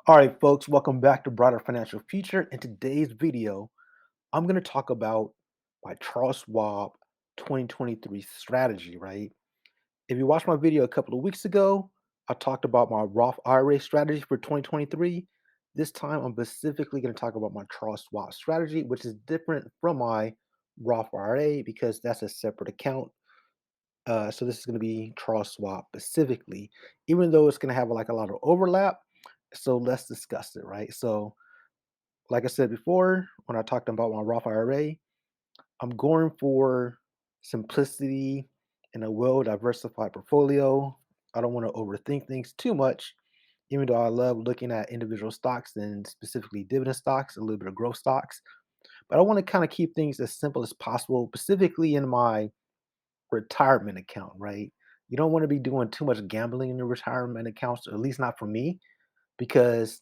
All right, folks, welcome back to Broader Financial Future. In today's video, I'm going to talk about my Charles Schwab 2023 strategy, right? If you watched my video a couple of weeks ago, I talked about my Roth IRA strategy for 2023. This time, I'm specifically going to talk about my Charles Schwab strategy, which is different from my Roth IRA because that's a separate account. So this is going to be Charles Schwab specifically, even though it's going to have like a lot of overlap. So let's discuss it, right? So like I said before, when I talked about my Roth IRA, I'm going for simplicity and a well diversified portfolio. I don't want to overthink things too much, even though I love looking at individual stocks and specifically dividend stocks, a little bit of growth stocks. But I want to kind of keep things as simple as possible, specifically in my retirement account, right? You don't want to be doing too much gambling in your retirement accounts, or at least not for me, because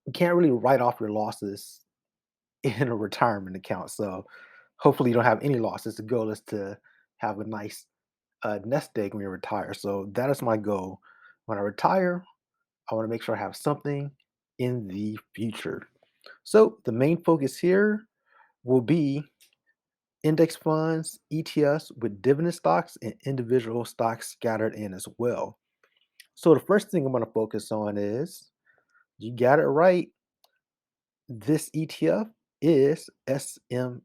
you can't really write off your losses in a retirement account. So hopefully you don't have any losses. The goal is to have a nice nest egg when you retire. So that is my goal. When I retire, I want to make sure I have something in the future. So the main focus here will be index funds, ETFs with dividend stocks and individual stocks scattered in as well. So the first thing I'm going to focus on is you got it right. This ETF is SMH.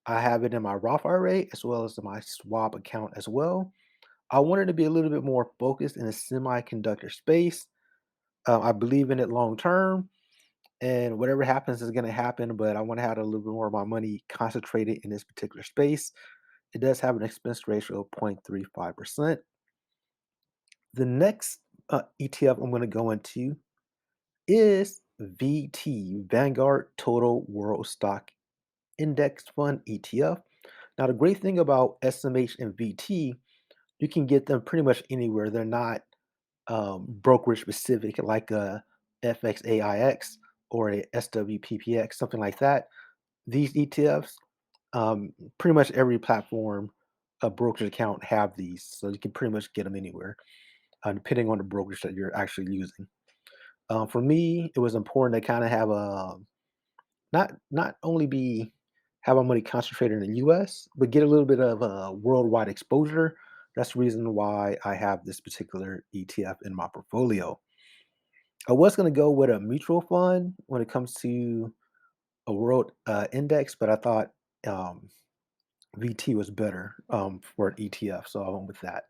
I have it in my Roth IRA as well as in my Schwab account as well. I wanted to be a little bit more focused in the semiconductor space. I believe in it long term, and whatever happens is going to happen. But I want to have a little bit more of my money concentrated in this particular space. It does have an expense ratio of 0.35%. The next ETF I'm going to go into is VT, Vanguard Total World Stock Index Fund ETF. Now, the great thing about SMH and VT, you can get them pretty much anywhere. They're not brokerage specific like a FXAIX or a SWPPX, something like that. These ETFs, pretty much every platform, a brokerage account have these, so you can pretty much get them anywhere, depending on the brokerage that you're actually using. For me, it was important to kind of have a not only be have my money concentrated in the US, but get a little bit of a worldwide exposure. That's the reason why I have this particular ETF in my portfolio. I was going to go with a mutual fund when it comes to a world index, but I thought um, VT was better for an ETF, so I went with that.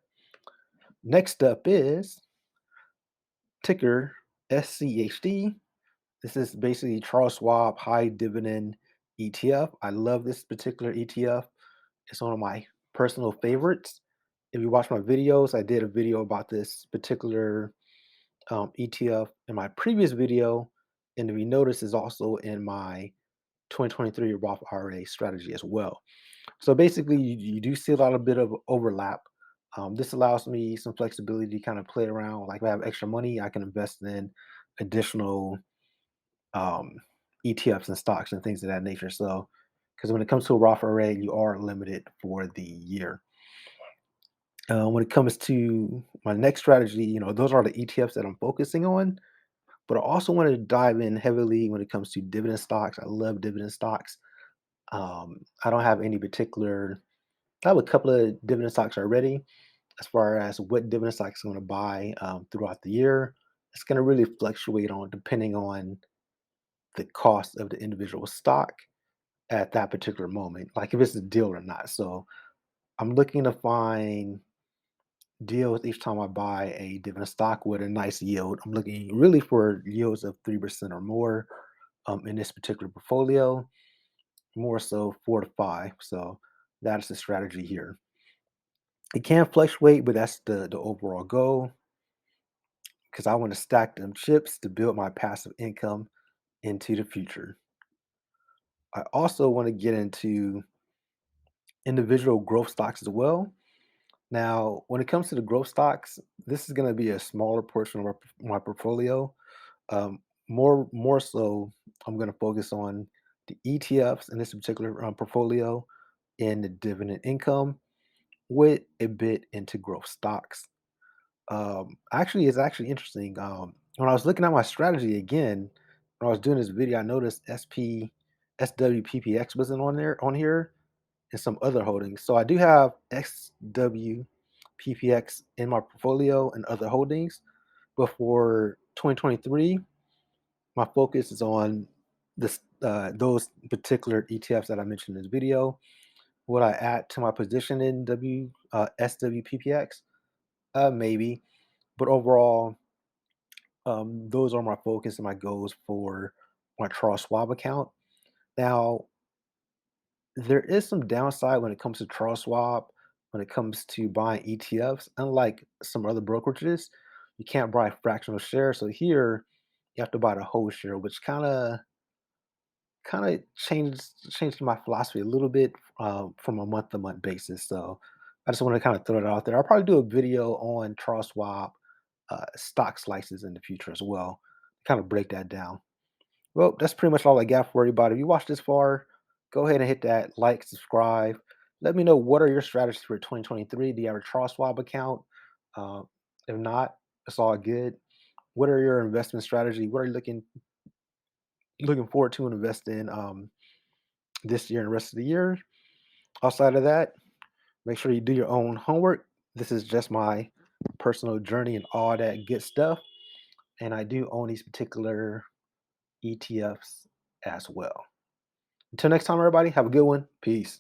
Next up is ticker SCHD. This is basically Charles Schwab High Dividend ETF. I love this particular ETF. It's one of my personal favorites. If you watch my videos, I did a video about this particular ETF in my previous video. And if you notice, is also in my 2023 Roth IRA strategy as well. So basically, you do see a lot of bit of overlap. This allows me some flexibility to kind of play around. Like if I have extra money, I can invest in additional um, ETFs and stocks and things of that nature. So, because when it comes to a Roth IRA, you are limited for the year. When it comes to my next strategy, those are the ETFs that I'm focusing on. But I also want to dive in heavily when it comes to dividend stocks. I love dividend stocks. I don't have any particular. I have a couple of dividend stocks already. As far as what dividend stocks I'm going to buy throughout the year, it's going to really fluctuate on depending on the cost of the individual stock at that particular moment, like if it's a deal or not. So I'm looking to find deals each time I buy a dividend stock with a nice yield. I'm looking really for yields of 3% or more in this particular portfolio, more so 4 to 5. So that's the strategy here. It can fluctuate, but that's the overall goal because I want to stack them chips to build my passive income into the future. I also want to get into individual growth stocks as well. Now, when it comes to the growth stocks, this is going to be a smaller portion of my portfolio. Um, more so, I'm going to focus on the ETFs in this particular portfolio and the dividend income with a bit into growth stocks. Actually, it's actually interesting. When I was looking at my strategy again, when I was doing this video, I noticed SWPPX wasn't on here, and some other holdings. So I do have SWPPX in my portfolio and other holdings, but for 2023, my focus is on those particular ETFs that I mentioned in this video. Would I add to my position in SWPPX? Maybe, but overall, those are my focus and my goals for my Charles Schwab account. Now, there is some downside when it comes to Charles Schwab, when it comes to buying ETFs. Unlike some other brokerages, you can't buy fractional shares. So here, you have to buy the whole share, which kind of changed my philosophy a little bit from a month to month basis. So I just want to kind of throw it out there. I'll probably do a video on Charles Schwab stock slices in the future as well, kind of break that down. Well, that's pretty much all I got for everybody. If you watched this far, go ahead and hit that like, subscribe. Let me know what are your strategies for 2023. Do you have a Charles Schwab account? Uh, if not, it's all good. What are your investment strategy? What are you looking forward to invest in this year and the rest of the year? Outside of that, make sure you do your own homework. This is just my personal journey and all that good stuff. And I do own these particular ETFs as well. Until next time, everybody, have a good one. Peace.